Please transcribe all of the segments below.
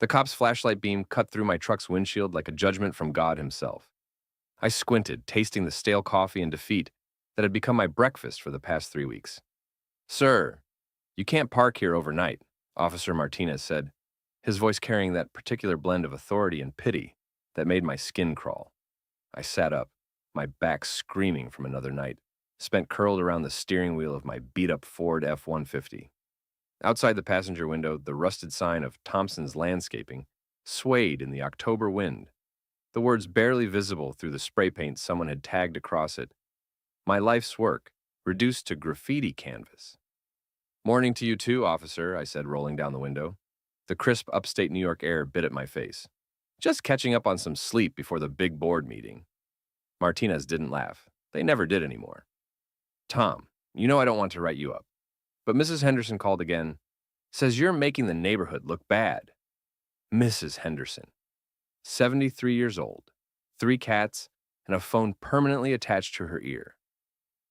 The cop's flashlight beam cut through my truck's windshield like a judgment from God himself. I squinted, tasting the stale coffee and defeat that had become my breakfast for the past 3 weeks. Sir, you can't park here overnight, Officer Martinez said, his voice carrying that particular blend of authority and pity that made my skin crawl. I sat up, my back screaming from another night, spent curled around the steering wheel of my beat-up Ford F-150. Outside the passenger window, the rusted sign of Thompson's Landscaping swayed in the October wind, the words barely visible through the spray paint someone had tagged across it. My life's work, reduced to graffiti canvas. Morning to you too, officer, I said, rolling down the window. The crisp upstate New York air bit at my face. Just catching up on some sleep before the big board meeting. Martinez didn't laugh. They never did anymore. Tom, you know I don't want to write you up. But Mrs. Henderson called again. Says you're making the neighborhood look bad. Mrs. Henderson. 73 years old, 3 cats, and a phone permanently attached to her ear.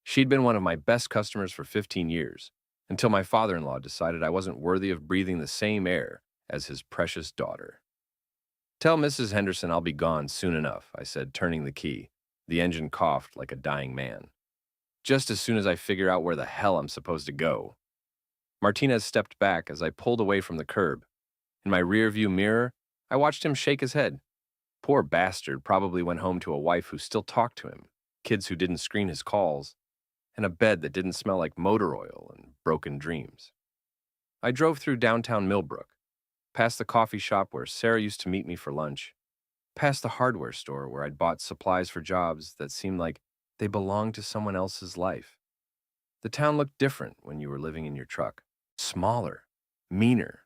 She'd been one of my best customers for 15 years, until my father-in-law decided I wasn't worthy of breathing the same air as his precious daughter. Tell Mrs. Henderson I'll be gone soon enough, I said, turning the key. The engine coughed like a dying man. Just as soon as I figure out where the hell I'm supposed to go. Martinez stepped back as I pulled away from the curb. In my rearview mirror, I watched him shake his head. Poor bastard probably went home to a wife who still talked to him, kids who didn't screen his calls, and a bed that didn't smell like motor oil and broken dreams. I drove through downtown Millbrook, past the coffee shop where Sarah used to meet me for lunch, past the hardware store where I'd bought supplies for jobs that seemed like they belonged to someone else's life. The town looked different when you were living in your truck. Smaller, meaner,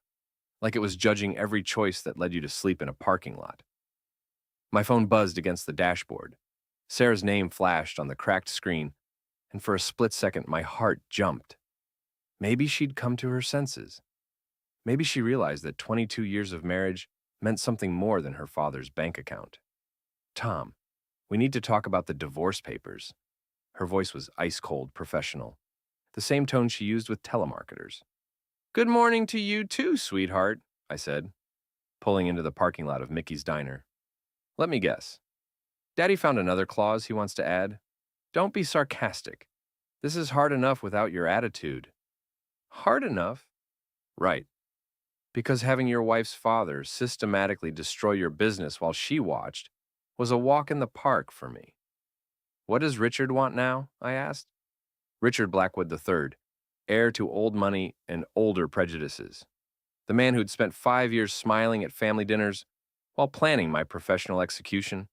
like it was judging every choice that led you to sleep in a parking lot. My phone buzzed against the dashboard. Sarah's name flashed on the cracked screen, and for a split second my heart jumped. Maybe she'd come to her senses. Maybe she realized that 22 years of marriage meant something more than her father's bank account. Tom, we need to talk about the divorce papers. Her voice was ice-cold professional, the same tone she used with telemarketers. Good morning to you too, sweetheart, I said, pulling into the parking lot of Mickey's Diner. Let me guess. Daddy found another clause he wants to add. Don't be sarcastic. This is hard enough without your attitude. Hard enough? Right. Because having your wife's father systematically destroy your business while she watched was a walk in the park for me. What does Richard want now? I asked. Richard Blackwood III, heir to old money and older prejudices. The man who'd spent 5 years smiling at family dinners while planning my professional execution.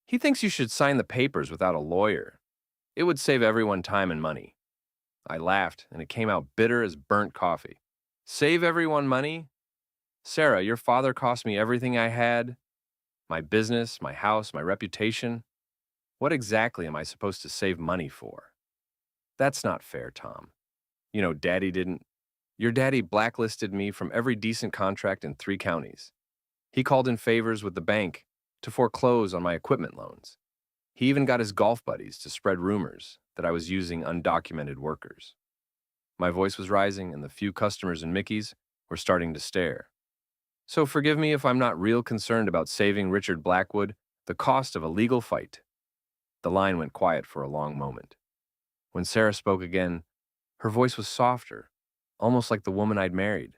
He thinks you should sign the papers without a lawyer. It would save everyone time and money. I laughed, and it came out bitter as burnt coffee. Save everyone money? Sarah, your father cost me everything I had. My business, my house, my reputation. What exactly am I supposed to save money for? That's not fair, Tom. You know, Daddy didn't. Your daddy blacklisted me from every decent contract in 3 counties. He called in favors with the bank to foreclose on my equipment loans. He even got his golf buddies to spread rumors that I was using undocumented workers. My voice was rising, and the few customers in Mickey's were starting to stare. So forgive me if I'm not real concerned about saving Richard Blackwood the cost of a legal fight. The line went quiet for a long moment. When Sarah spoke again, her voice was softer, almost like the woman I'd married.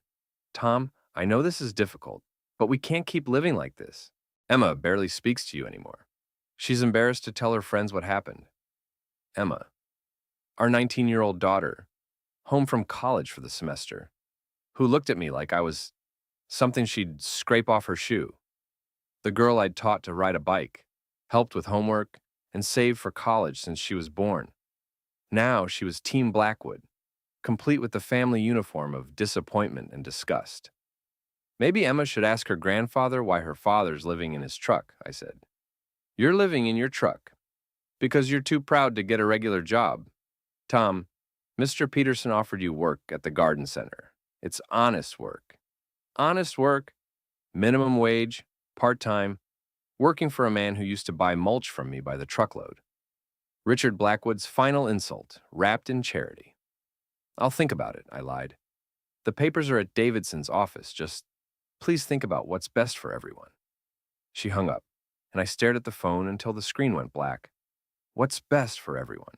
Tom, I know this is difficult, but we can't keep living like this. Emma barely speaks to you anymore. She's embarrassed to tell her friends what happened. Emma, our 19-year-old daughter, home from college for the semester, who looked at me like I was something she'd scrape off her shoe. The girl I'd taught to ride a bike, helped with homework, and saved for college since she was born. Now she was Team Blackwood, complete with the family uniform of disappointment and disgust. Maybe Emma should ask her grandfather why her father's living in his truck, I said. You're living in your truck because you're too proud to get a regular job. Tom, Mr. Peterson offered you work at the garden center. It's honest work. Honest work, minimum wage, part-time, working for a man who used to buy mulch from me by the truckload. Richard Blackwood's final insult, wrapped in charity. I'll think about it, I lied. The papers are at Davidson's office. Just Please think about what's best for everyone." She hung up, and I stared at the phone until the screen went black. What's best for everyone?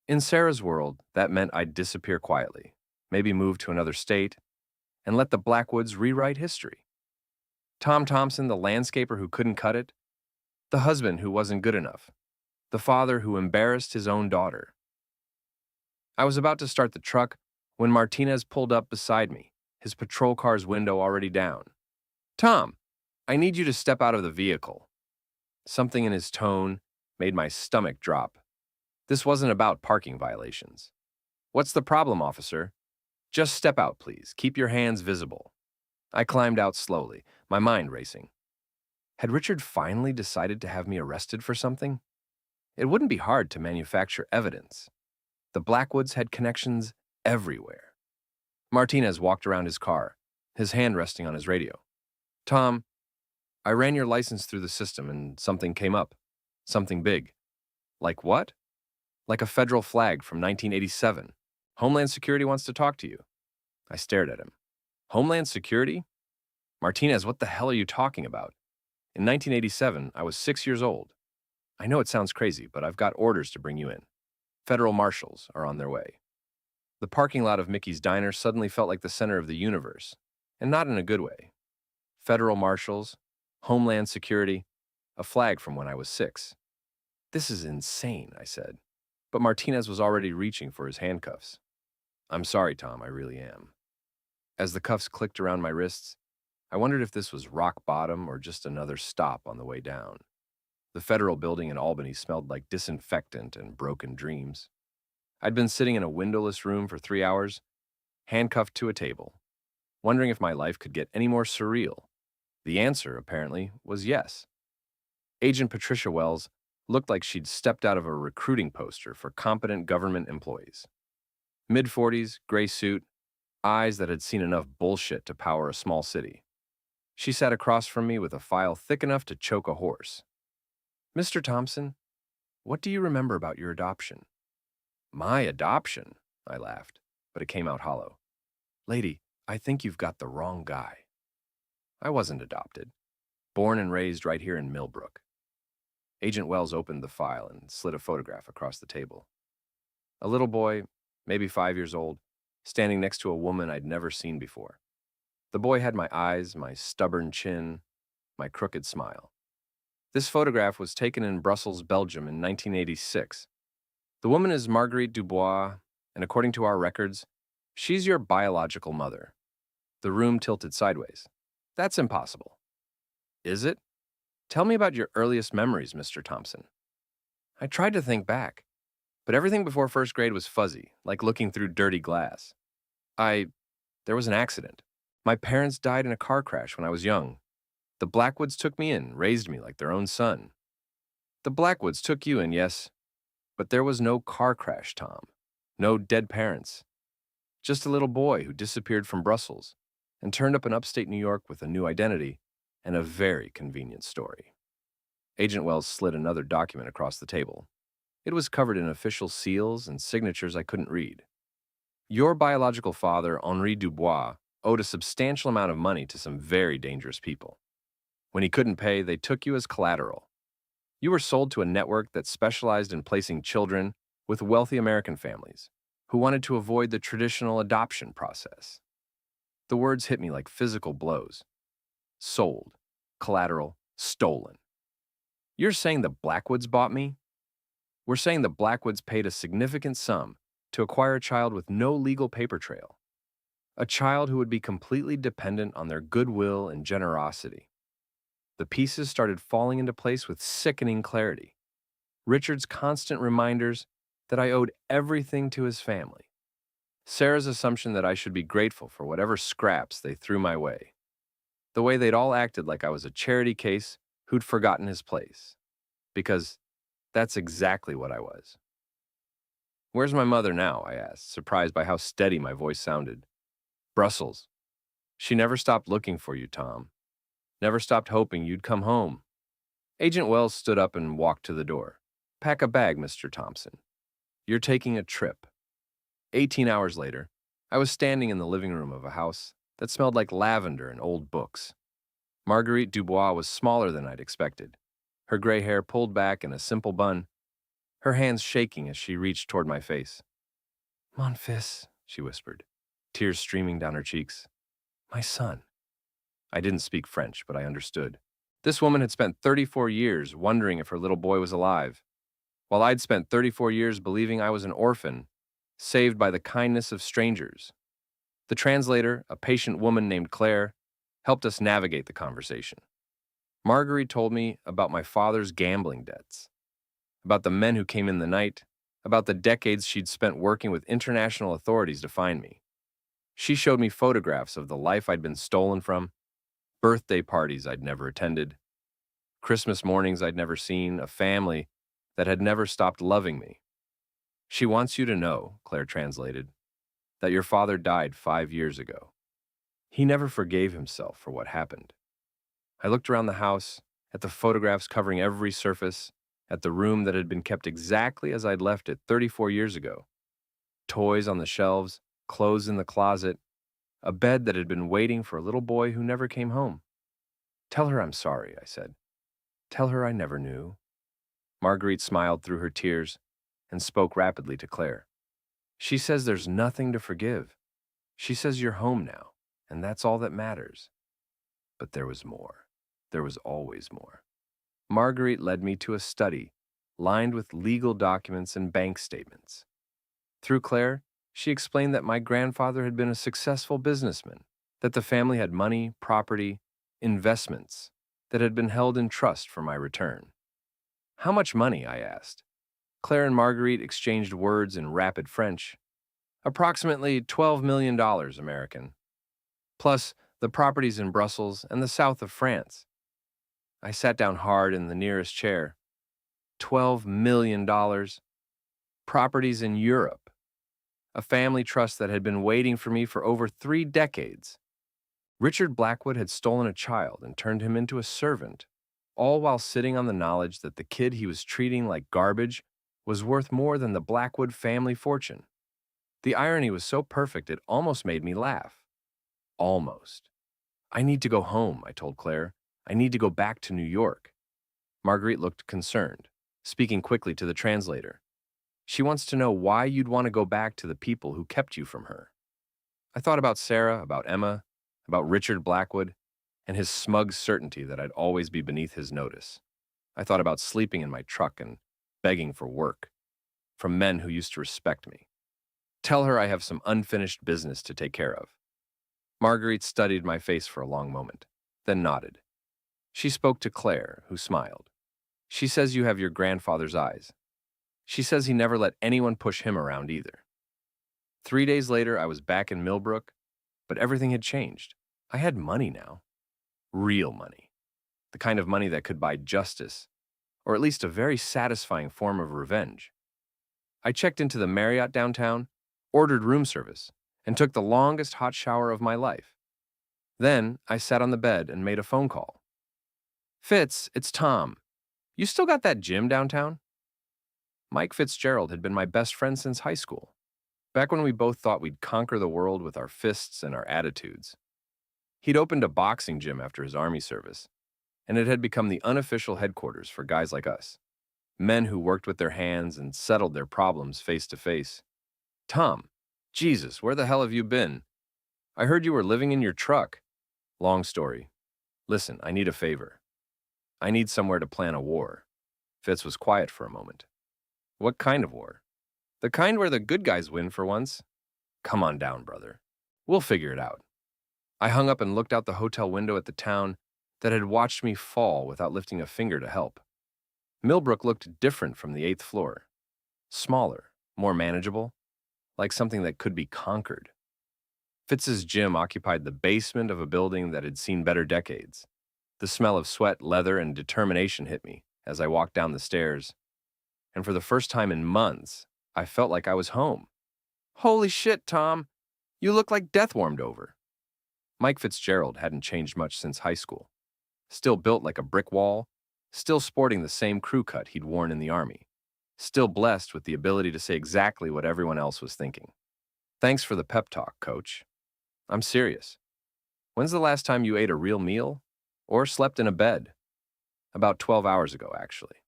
In Sarah's world, that meant I'd disappear quietly, maybe move to another state, and let the Blackwoods rewrite history. Tom Thompson, the landscaper who couldn't cut it, the husband who wasn't good enough, the father who embarrassed his own daughter. I was about to start the truck when Martinez pulled up beside me, his patrol car's window already down. "Tom, I need you to step out of the vehicle." Something in his tone made my stomach drop. This wasn't about parking violations. "What's the problem, officer?" "Just step out, please. Keep your hands visible." I climbed out slowly, my mind racing. Had Richard finally decided to have me arrested for something? It wouldn't be hard to manufacture evidence. The Blackwoods had connections everywhere. Martinez walked around his car, his hand resting on his radio. "Tom, I ran your license through the system and something came up. Something big." "Like what?" "Like a federal flag from 1987. Homeland Security wants to talk to you." I stared at him. "Homeland Security? Martinez, what the hell are you talking about? In 1987, I was 6 years old. I know it sounds crazy, but I've got orders to bring you in. Federal marshals are on their way." The parking lot of Mickey's Diner suddenly felt like the center of the universe, and not in a good way. Federal marshals, Homeland Security, a flag from when I was 6. "This is insane," I said. But Martinez was already reaching for his handcuffs. "I'm sorry, Tom, I really am." As the cuffs clicked around my wrists, I wondered if this was rock bottom or just another stop on the way down. The federal building in Albany smelled like disinfectant and broken dreams. I'd been sitting in a windowless room for 3 hours, handcuffed to a table, wondering if my life could get any more surreal. The answer, apparently, was yes. Agent Patricia Wells looked like she'd stepped out of a recruiting poster for competent government employees. Mid-40s, gray suit, eyes that had seen enough bullshit to power a small city. She sat across from me with a file thick enough to choke a horse. "Mr. Thompson, what do you remember about your adoption?" "My adoption?" I laughed, but it came out hollow. "Lady, I think you've got the wrong guy." I wasn't adopted. Born and raised right here in Millbrook. Agent Wells opened the file and slid a photograph across the table. A little boy, maybe 5 years old, standing next to a woman I'd never seen before. The boy had my eyes, my stubborn chin, my crooked smile. This photograph was taken in Brussels, Belgium in 1986. The woman is Marguerite Dubois, and according to our records, she's your biological mother. The room tilted sideways. "That's impossible." "Is it? Tell me about your earliest memories, Mr. Thompson." I tried to think back, but everything before first grade was fuzzy, like looking through dirty glass. There was an accident. My parents died in a car crash when I was young. The Blackwoods took me in, raised me like their own son. The Blackwoods took you in, yes, but there was no car crash, Tom. No dead parents. Just a little boy who disappeared from Brussels and turned up in upstate New York with a new identity and a very convenient story. Agent Wells slid another document across the table. It was covered in official seals and signatures I couldn't read. Your biological father, Henri Dubois, owed a substantial amount of money to some very dangerous people. When he couldn't pay, they took you as collateral. You were sold to a network that specialized in placing children with wealthy American families who wanted to avoid the traditional adoption process. The words hit me like physical blows. Sold, collateral, stolen. You're saying the Blackwoods bought me? We're saying the Blackwoods paid a significant sum to acquire a child with no legal paper trail. A child who would be completely dependent on their goodwill and generosity. The pieces started falling into place with sickening clarity. Richard's constant reminders that I owed everything to his family. Sarah's assumption that I should be grateful for whatever scraps they threw my way. The way they'd all acted like I was a charity case who'd forgotten his place. Because that's exactly what I was. "Where's my mother now?" I asked, surprised by how steady my voice sounded. "Brussels. She never stopped looking for you, Tom. Never stopped hoping you'd come home." Agent Wells stood up and walked to the door. "Pack a bag, Mr. Thompson. You're taking a trip." 18 hours later, I was standing in the living room of a house that smelled like lavender and old books. Marguerite Dubois was smaller than I'd expected, her gray hair pulled back in a simple bun, her hands shaking as she reached toward my face. Mon fils, she whispered, tears streaming down her cheeks. My son. I didn't speak French, but I understood. This woman had spent 34 years wondering if her little boy was alive, while I'd spent 34 years believing I was an orphan, saved by the kindness of strangers. The translator, a patient woman named Claire, helped us navigate the conversation. Marguerite told me about my father's gambling debts, about the men who came in the night, about the decades she'd spent working with international authorities to find me. She showed me photographs of the life I'd been stolen from, birthday parties I'd never attended, Christmas mornings I'd never seen, a family that had never stopped loving me. She wants you to know, Claire translated, that your father died 5 years ago. He never forgave himself for what happened. I looked around the house, at the photographs covering every surface, at the room that had been kept exactly as I'd left it 34 years ago. Toys on the shelves, clothes in the closet, a bed that had been waiting for a little boy who never came home. Tell her I'm sorry, I said. Tell her I never knew. Marguerite smiled through her tears and spoke rapidly to Claire. She says there's nothing to forgive. She says you're home now, and that's all that matters. But there was more. There was always more. Marguerite led me to a study lined with legal documents and bank statements. Through Claire, she explained that my grandfather had been a successful businessman, that the family had money, property, investments that had been held in trust for my return. How much money? I asked. Claire and Marguerite exchanged words in rapid French. Approximately $12 million American, plus the properties in Brussels and the south of France. I sat down hard in the nearest chair. $12 million. Properties in Europe. A family trust that had been waiting for me for over 3 decades. Richard Blackwood had stolen a child and turned him into a servant, all while sitting on the knowledge that the kid he was treating like garbage was worth more than the Blackwood family fortune. The irony was so perfect it almost made me laugh. Almost. I need to go home, I told Claire. I need to go back to New York. Marguerite looked concerned, speaking quickly to the translator. She wants to know why you'd want to go back to the people who kept you from her. I thought about Sarah, about Emma, about Richard Blackwood, and his smug certainty that I'd always be beneath his notice. I thought about sleeping in my truck and begging for work from men who used to respect me. Tell her I have some unfinished business to take care of. Marguerite studied my face for a long moment, then nodded. She spoke to Claire, who smiled. She says you have your grandfather's eyes. She says he never let anyone push him around either. 3 days later, I was back in Millbrook, but everything had changed. I had money now. Real money. The kind of money that could buy justice, or at least a very satisfying form of revenge. I checked into the Marriott downtown, ordered room service, and took the longest hot shower of my life. Then I sat on the bed and made a phone call. Fitz, it's Tom. You still got that gym downtown? Mike Fitzgerald had been my best friend since high school, back when we both thought we'd conquer the world with our fists and our attitudes. He'd opened a boxing gym after his Army service, and it had become the unofficial headquarters for guys like us, men who worked with their hands and settled their problems face to face. Tom, Jesus, where the hell have you been? I heard you were living in your truck. Long story. Listen, I need a favor. I need somewhere to plan a war. Fitz was quiet for a moment. What kind of war? The kind where the good guys win for once? Come on down, brother. We'll figure it out. I hung up and looked out the hotel window at the town that had watched me fall without lifting a finger to help. Millbrook looked different from the 8th floor. Smaller, more manageable, like something that could be conquered. Fitz's gym occupied the basement of a building that had seen better decades. The smell of sweat, leather, and determination hit me as I walked down the stairs, and for the first time in months, I felt like I was home. Holy shit, Tom! You look like death warmed over. Mike Fitzgerald hadn't changed much since high school. Still built like a brick wall, still sporting the same crew cut he'd worn in the Army, still blessed with the ability to say exactly what everyone else was thinking. Thanks for the pep talk, coach. I'm serious. When's the last time you ate a real meal? Or slept in a bed? About 12 hours ago, actually.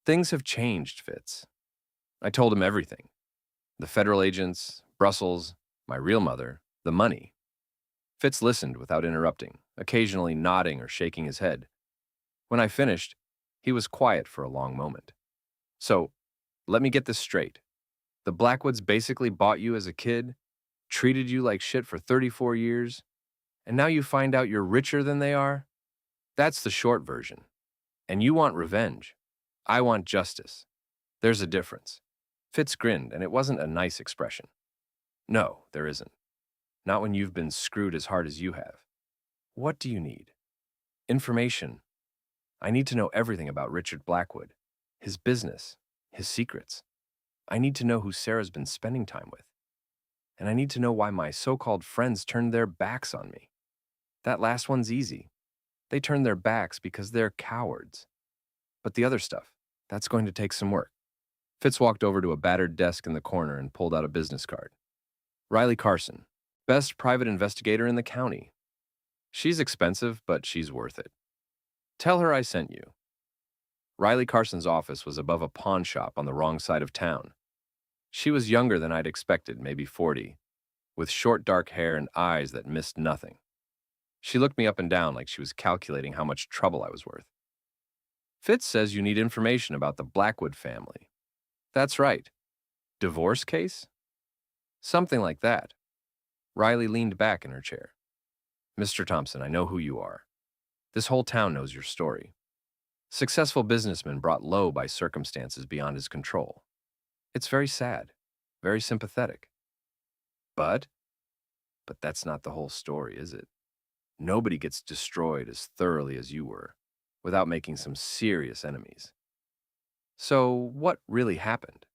Things have changed, Fitz. I told him everything. The federal agents, Brussels, my real mother, the money. Fitz listened without interrupting, occasionally nodding or shaking his head. When I finished, he was quiet for a long moment. So, let me get this straight. The Blackwoods basically bought you as a kid, treated you like shit for 34 years, and now you find out you're richer than they are? That's the short version. And you want revenge. I want justice. There's a difference. Fitz grinned, and it wasn't a nice expression. No, there isn't. Not when you've been screwed as hard as you have. What do you need? Information. I need to know everything about Richard Blackwood, his business, his secrets. I need to know who Sarah's been spending time with. And I need to know why my so-called friends turned their backs on me. That last one's easy. They turned their backs because they're cowards. But the other stuff, that's going to take some work. Fitz walked over to a battered desk in the corner and pulled out a business card. Riley Carson, best private investigator in the county. She's expensive, but she's worth it. Tell her I sent you. Riley Carson's office was above a pawn shop on the wrong side of town. She was younger than I'd expected, maybe 40, with short dark hair and eyes that missed nothing. She looked me up and down like she was calculating how much trouble I was worth. Fitz says you need information about the Blackwood family. That's right. Divorce case? Something like that. Riley leaned back in her chair. Mr. Thompson, I know who you are. This whole town knows your story. Successful businessman brought low by circumstances beyond his control. It's very sad, very sympathetic. But that's not the whole story, is it? Nobody gets destroyed as thoroughly as you were, without making some serious enemies. So what really happened?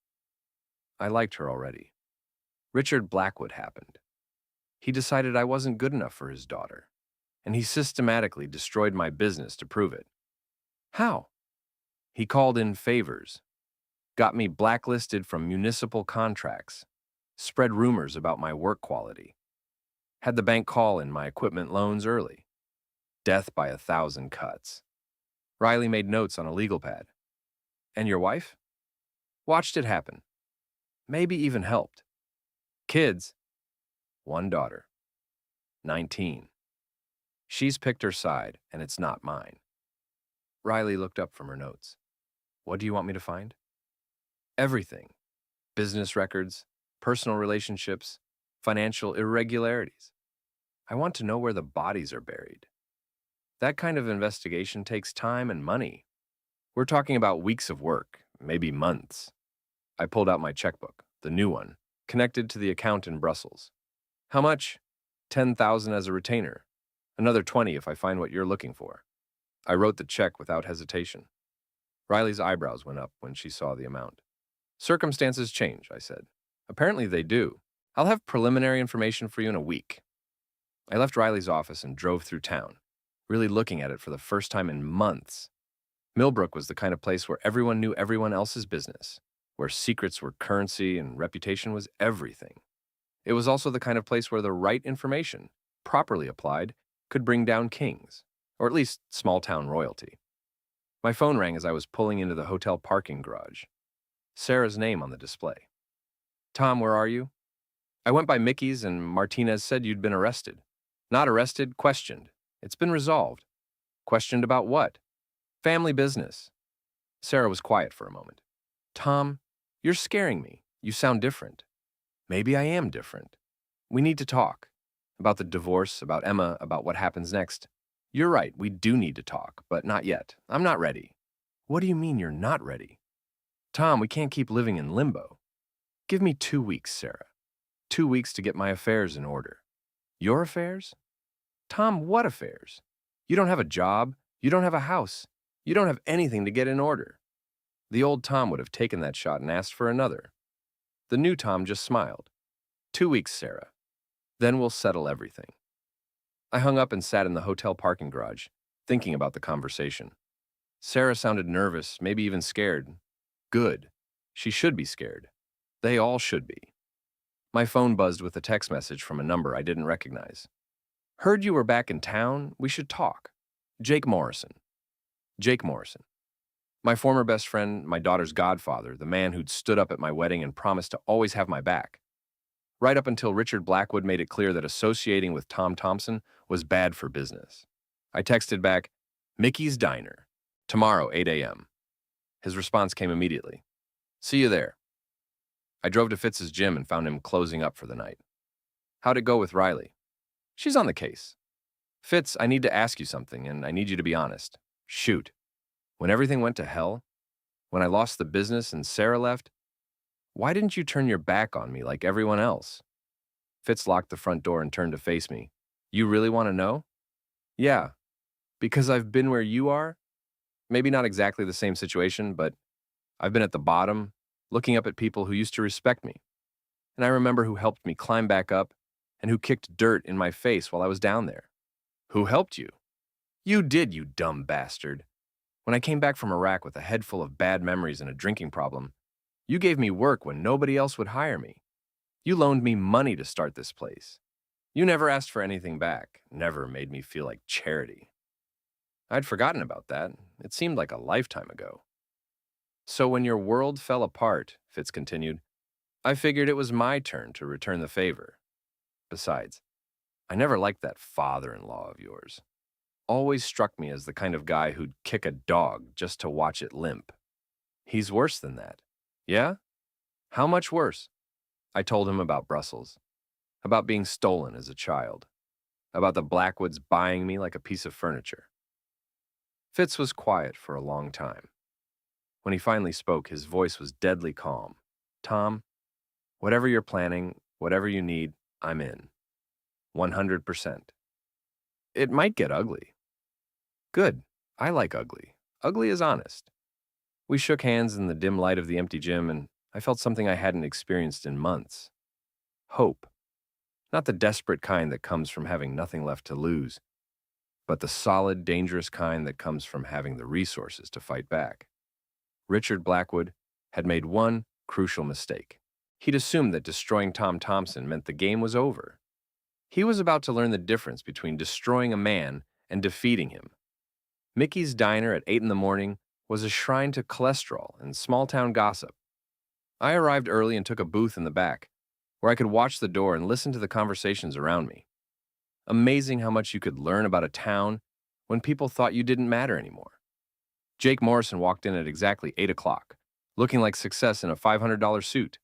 I liked her already. Richard Blackwood happened. He decided I wasn't good enough for his daughter, and he systematically destroyed my business to prove it. How? He called in favors, got me blacklisted from municipal contracts, spread rumors about my work quality, had the bank call in my equipment loans early. Death by 1,000 cuts. Riley made notes on a legal pad. And your wife? Watched it happen. Maybe even helped. Kids? One daughter. 19. She's picked her side, and it's not mine. Riley looked up from her notes. What do you want me to find? Everything. Business records, personal relationships, financial irregularities. I want to know where the bodies are buried. That kind of investigation takes time and money. We're talking about weeks of work, maybe months. I pulled out my checkbook, the new one, connected to the account in Brussels. How much? 10,000 as a retainer. Another 20 if I find what you're looking for. I wrote the check without hesitation. Riley's eyebrows went up when she saw the amount. Circumstances change, I said. Apparently they do. I'll have preliminary information for you in a week. I left Riley's office and drove through town, really looking at it for the first time in months. Millbrook was the kind of place where everyone knew everyone else's business, where secrets were currency and reputation was everything. It was also the kind of place where the right information, properly applied, could bring down kings, or at least small-town royalty. My phone rang as I was pulling into the hotel parking garage. Sarah's name on the display. Tom, where are you? I went by Mickey's and Martinez said you'd been arrested. Not arrested, questioned. It's been resolved. Questioned about what? Family business. Sarah was quiet for a moment. Tom, you're scaring me. You sound different. Maybe I am different. We need to talk. About the divorce, about Emma, about what happens next. You're right, we do need to talk, but not yet. I'm not ready. What do you mean you're not ready? Tom, we can't keep living in limbo. Give me 2 weeks, Sarah. 2 weeks to get my affairs in order. Your affairs? Tom, what affairs? You don't have a job. You don't have a house. You don't have anything to get in order. The old Tom would have taken that shot and asked for another. The new Tom just smiled. 2 weeks, Sarah. Then we'll settle everything. I hung up and sat in the hotel parking garage, thinking about the conversation. Sarah sounded nervous, maybe even scared. Good. She should be scared. They all should be. My phone buzzed with a text message from a number I didn't recognize. Heard you were back in town. We should talk. Jake Morrison. Jake Morrison. My former best friend, my daughter's godfather, the man who'd stood up at my wedding and promised to always have my back. Right up until Richard Blackwood made it clear that associating with Tom Thompson was bad for business. I texted back, Mickey's Diner, tomorrow, 8 a.m. His response came immediately. See you there. I drove to Fitz's gym and found him closing up for the night. How'd it go with Riley? She's on the case. Fitz, I need to ask you something, and I need you to be honest. Shoot. When everything went to hell, when I lost the business and Sarah left, why didn't you turn your back on me like everyone else? Fitz locked the front door and turned to face me. You really want to know? Yeah, because I've been where you are. Maybe not exactly the same situation, but I've been at the bottom, looking up at people who used to respect me. And I remember who helped me climb back up and who kicked dirt in my face while I was down there. Who helped you? You did, you dumb bastard. When I came back from Iraq with a head full of bad memories and a drinking problem, you gave me work when nobody else would hire me. You loaned me money to start this place. You never asked for anything back, never made me feel like charity. I'd forgotten about that. It seemed like a lifetime ago. So when your world fell apart, Fitz continued, I figured it was my turn to return the favor. Besides, I never liked that father-in-law of yours. Always struck me as the kind of guy who'd kick a dog just to watch it limp. He's worse than that. Yeah? How much worse? I told him about Brussels, about being stolen as a child, about the Blackwoods buying me like a piece of furniture. Fitz was quiet for a long time. When he finally spoke, his voice was deadly calm. Tom, whatever you're planning, whatever you need, I'm in. 100%. It might get ugly. Good. I like ugly. Ugly is honest. We shook hands in the dim light of the empty gym, and I felt something I hadn't experienced in months. Hope. Not the desperate kind that comes from having nothing left to lose, but the solid, dangerous kind that comes from having the resources to fight back. Richard Blackwood had made one crucial mistake. He'd assumed that destroying Tom Thompson meant the game was over. He was about to learn the difference between destroying a man and defeating him. Mickey's Diner at 8 in the morning was a shrine to cholesterol and small-town gossip. I arrived early and took a booth in the back, where I could watch the door and listen to the conversations around me. Amazing how much you could learn about a town when people thought you didn't matter anymore. Jake Morrison walked in at exactly 8 o'clock, looking like success in a $500 suit.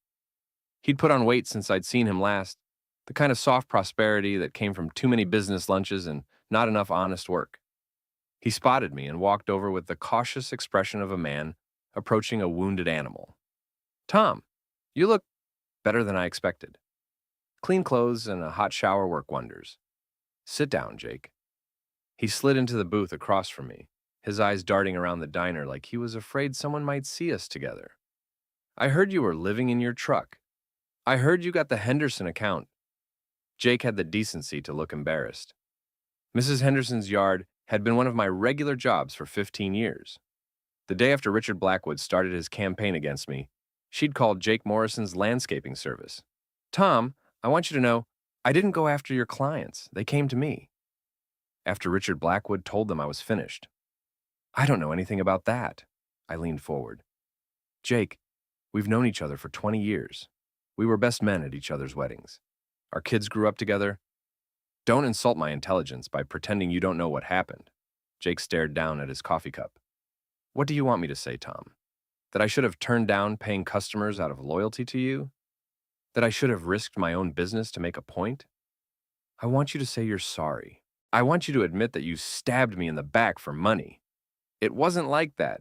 He'd put on weight since I'd seen him last, the kind of soft prosperity that came from too many business lunches and not enough honest work. He spotted me and walked over with the cautious expression of a man approaching a wounded animal. Tom, you look better than I expected. Clean clothes and a hot shower work wonders. Sit down, Jake. He slid into the booth across from me, his eyes darting around the diner like he was afraid someone might see us together. I heard you were living in your truck. I heard you got the Henderson account. Jake had the decency to look embarrassed. Mrs. Henderson's yard had been one of my regular jobs for 15 years. The day after Richard Blackwood started his campaign against me, she'd called Jake Morrison's landscaping service. Tom, I want you to know, I didn't go after your clients. They came to me. After Richard Blackwood told them I was finished. I don't know anything about that. I leaned forward. Jake, we've known each other for 20 years. We were best men at each other's weddings. Our kids grew up together. Don't insult my intelligence by pretending you don't know what happened. Jake stared down at his coffee cup. What do you want me to say, Tom? That I should have turned down paying customers out of loyalty to you? That I should have risked my own business to make a point? I want you to say you're sorry. I want you to admit that you stabbed me in the back for money. It wasn't like that.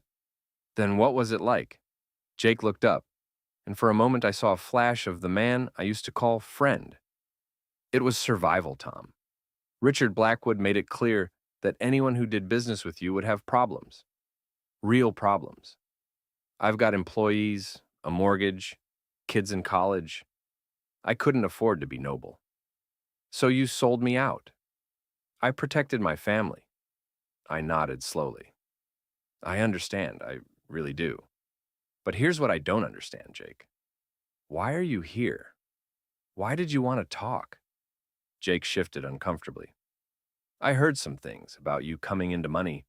Then what was it like? Jake looked up, and for a moment I saw a flash of the man I used to call friend. It was survival, Tom. Richard Blackwood made it clear that anyone who did business with you would have problems. Real problems. I've got employees, a mortgage, kids in college. I couldn't afford to be noble. So you sold me out. I protected my family. I nodded slowly. I understand, I really do. But here's what I don't understand, Jake. Why are you here? Why did you want to talk? Jake shifted uncomfortably. I heard some things about you coming into money,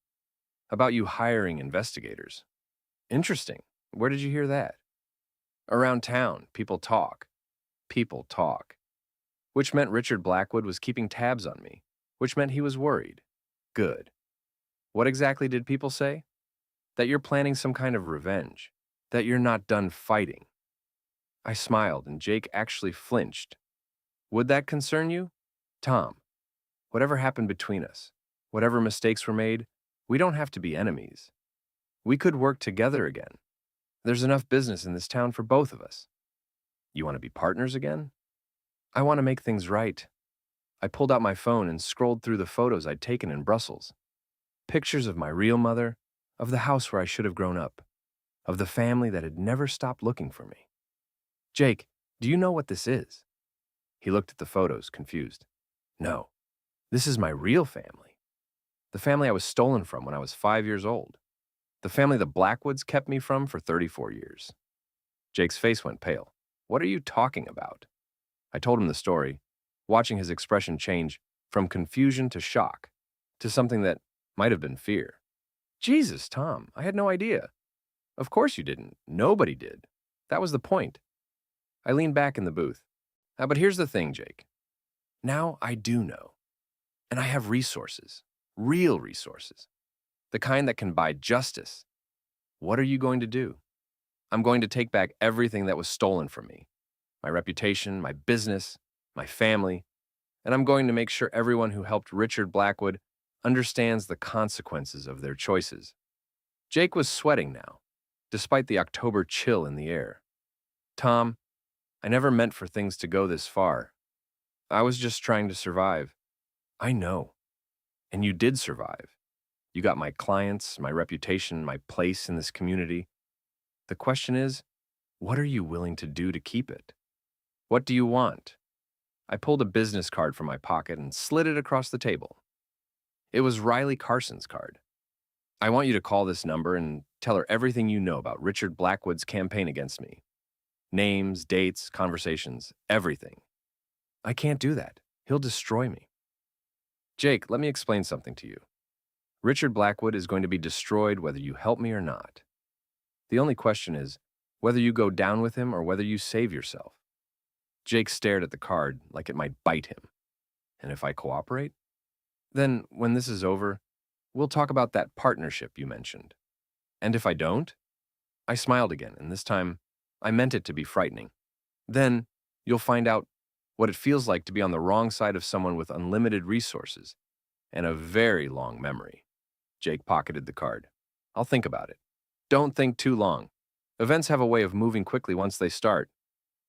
about you hiring investigators. Interesting. Where did you hear that? Around town, people talk, which meant Richard Blackwood was keeping tabs on me, which meant he was worried. Good. What exactly did people say? That you're planning some kind of revenge, that you're not done fighting. I smiled and Jake actually flinched. Would that concern you? Tom, whatever happened between us, whatever mistakes were made, we don't have to be enemies. We could work together again. There's enough business in this town for both of us. You want to be partners again? I want to make things right. I pulled out my phone and scrolled through the photos I'd taken in Brussels. Pictures of my real mother, of the house where I should have grown up, of the family that had never stopped looking for me. Jake, do you know what this is? He looked at the photos, confused. No, this is my real family. The family I was stolen from when I was 5 years old. The family the Blackwoods kept me from for 34 years. Jake's face went pale. What are you talking about? I told him the story, watching his expression change from confusion to shock, to something that might have been fear. Jesus, Tom, I had no idea. Of course you didn't. Nobody did. That was the point. I leaned back in the booth. But here's the thing, Jake. Now I do know. And I have resources. Real resources. The kind that can buy justice. What are you going to do? I'm going to take back everything that was stolen from me. My reputation, my business, my family. And I'm going to make sure everyone who helped Richard Blackwood understands the consequences of their choices. Jake was sweating now, despite the October chill in the air. Tom, I never meant for things to go this far. I was just trying to survive. I know. And you did survive. You got my clients, my reputation, my place in this community. The question is, what are you willing to do to keep it? What do you want? I pulled a business card from my pocket and slid it across the table. It was Riley Carson's card. I want you to call this number and tell her everything you know about Richard Blackwood's campaign against me. Names, dates, conversations, everything. I can't do that. He'll destroy me. Jake, let me explain something to you. Richard Blackwood is going to be destroyed whether you help me or not. The only question is whether you go down with him or whether you save yourself. Jake stared at the card like it might bite him. And if I cooperate? Then, when this is over, we'll talk about that partnership you mentioned. And if I don't? I smiled again, and this time, I meant it to be frightening. Then, you'll find out what it feels like to be on the wrong side of someone with unlimited resources and a very long memory. Jake pocketed the card. I'll think about it. Don't think too long. Events have a way of moving quickly once they start.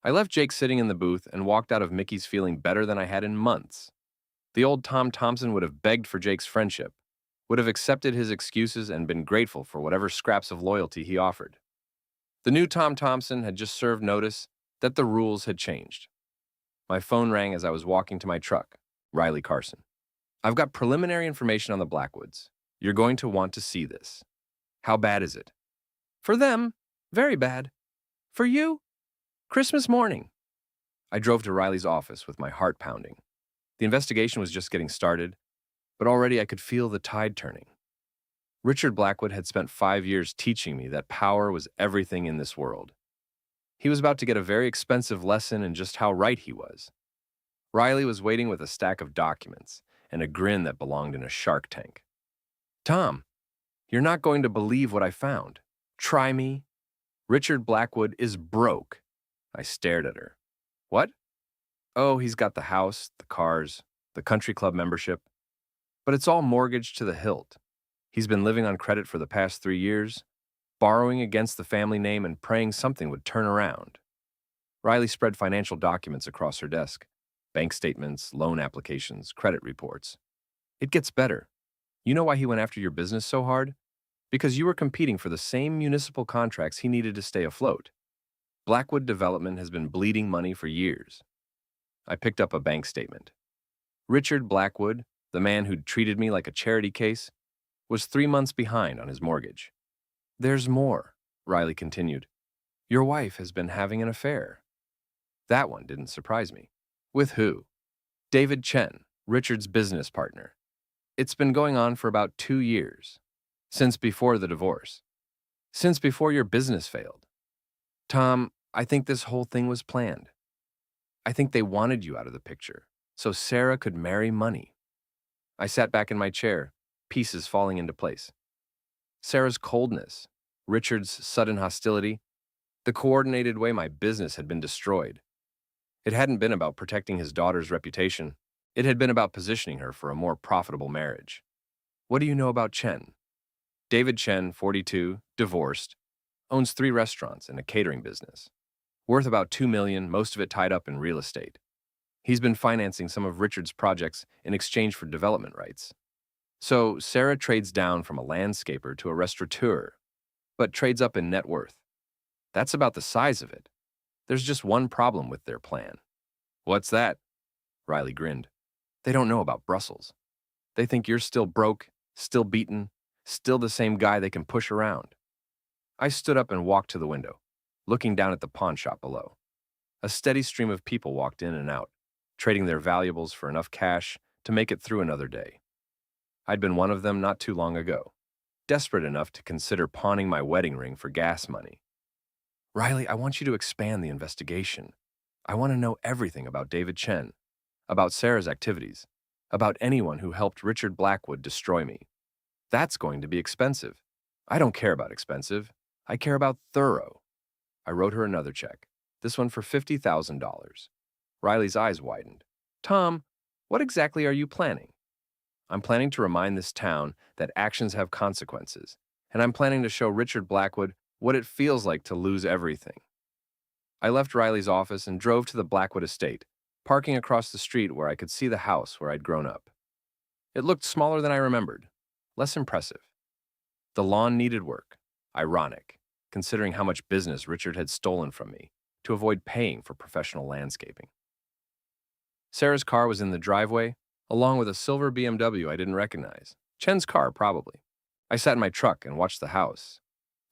I left Jake sitting in the booth and walked out of Mickey's feeling better than I had in months. The old Tom Thompson would have begged for Jake's friendship, would have accepted his excuses and been grateful for whatever scraps of loyalty he offered. The new Tom Thompson had just served notice that the rules had changed. My phone rang as I was walking to my truck. Riley Carson. I've got preliminary information on the Blackwoods. You're going to want to see this. How bad is it? For them, very bad. For you, Christmas morning. I drove to Riley's office with my heart pounding. The investigation was just getting started, but already I could feel the tide turning. Richard Blackwood had spent 5 years teaching me that power was everything in this world. He was about to get a very expensive lesson in just how right he was. Riley was waiting with a stack of documents and a grin that belonged in a shark tank. Tom, you're not going to believe what I found. Try me. Richard Blackwood is broke. I stared at her. What? Oh, he's got the house, the cars, the country club membership. But it's all mortgaged to the hilt. He's been living on credit for the past 3 years, borrowing against the family name and praying something would turn around. Riley spread financial documents across her desk. Bank statements, loan applications, credit reports. It gets better. You know why he went after your business so hard? Because you were competing for the same municipal contracts he needed to stay afloat. Blackwood Development has been bleeding money for years. I picked up a bank statement. Richard Blackwood, the man who'd treated me like a charity case, was 3 months behind on his mortgage. There's more, Riley continued. Your wife has been having an affair. That one didn't surprise me. With who? David Chen, Richard's business partner. It's been going on for about 2 years. Since before the divorce. Since before your business failed. Tom, I think this whole thing was planned. I think they wanted you out of the picture, so Sarah could marry money. I sat back in my chair, pieces falling into place. Sarah's coldness, Richard's sudden hostility, the coordinated way my business had been destroyed. It hadn't been about protecting his daughter's reputation. It had been about positioning her for a more profitable marriage. What do you know about Chen? David Chen, 42, divorced, owns 3 restaurants and a catering business. Worth about $2 million, most of it tied up in real estate. He's been financing some of Richard's projects in exchange for development rights. So Sarah trades down from a landscaper to a restaurateur, but trades up in net worth. That's about the size of it. There's just one problem with their plan. What's that? Riley grinned. They don't know about Brussels. They think you're still broke, still beaten, still the same guy they can push around. I stood up and walked to the window, looking down at the pawn shop below. A steady stream of people walked in and out, trading their valuables for enough cash to make it through another day. I'd been one of them not too long ago, desperate enough to consider pawning my wedding ring for gas money. Riley, I want you to expand the investigation. I want to know everything about David Chen, about Sarah's activities, about anyone who helped Richard Blackwood destroy me. That's going to be expensive. I don't care about expensive. I care about thorough. I wrote her another check, this one for $50,000. Riley's eyes widened. Tom, what exactly are you planning? I'm planning to remind this town that actions have consequences, and I'm planning to show Richard Blackwood what it feels like to lose everything. I left Riley's office and drove to the Blackwood estate, parking across the street where I could see the house where I'd grown up. It looked smaller than I remembered, less impressive. The lawn needed work. Ironic, considering how much business Richard had stolen from me to avoid paying for professional landscaping. Sarah's car was in the driveway, along with a silver BMW I didn't recognize. Chen's car, probably. I sat in my truck and watched the house,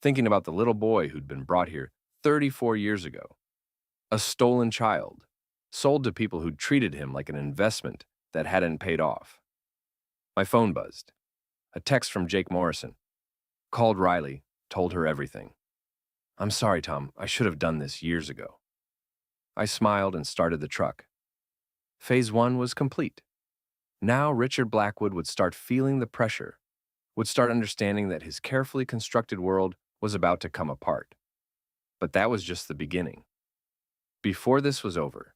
thinking about the little boy who'd been brought here 34 years ago. A stolen child, sold to people who'd treated him like an investment that hadn't paid off. My phone buzzed. A text from Jake Morrison. Called Riley, told her everything. I'm sorry, Tom, I should have done this years ago. I smiled and started the truck. Phase 1 was complete. Now Richard Blackwood would start feeling the pressure, would start understanding that his carefully constructed world was about to come apart. But that was just the beginning. Before this was over,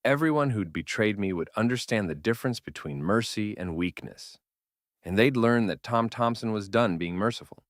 everyone who'd betrayed me would understand the difference between mercy and weakness, and they'd learn that Tom Thompson was done being merciful.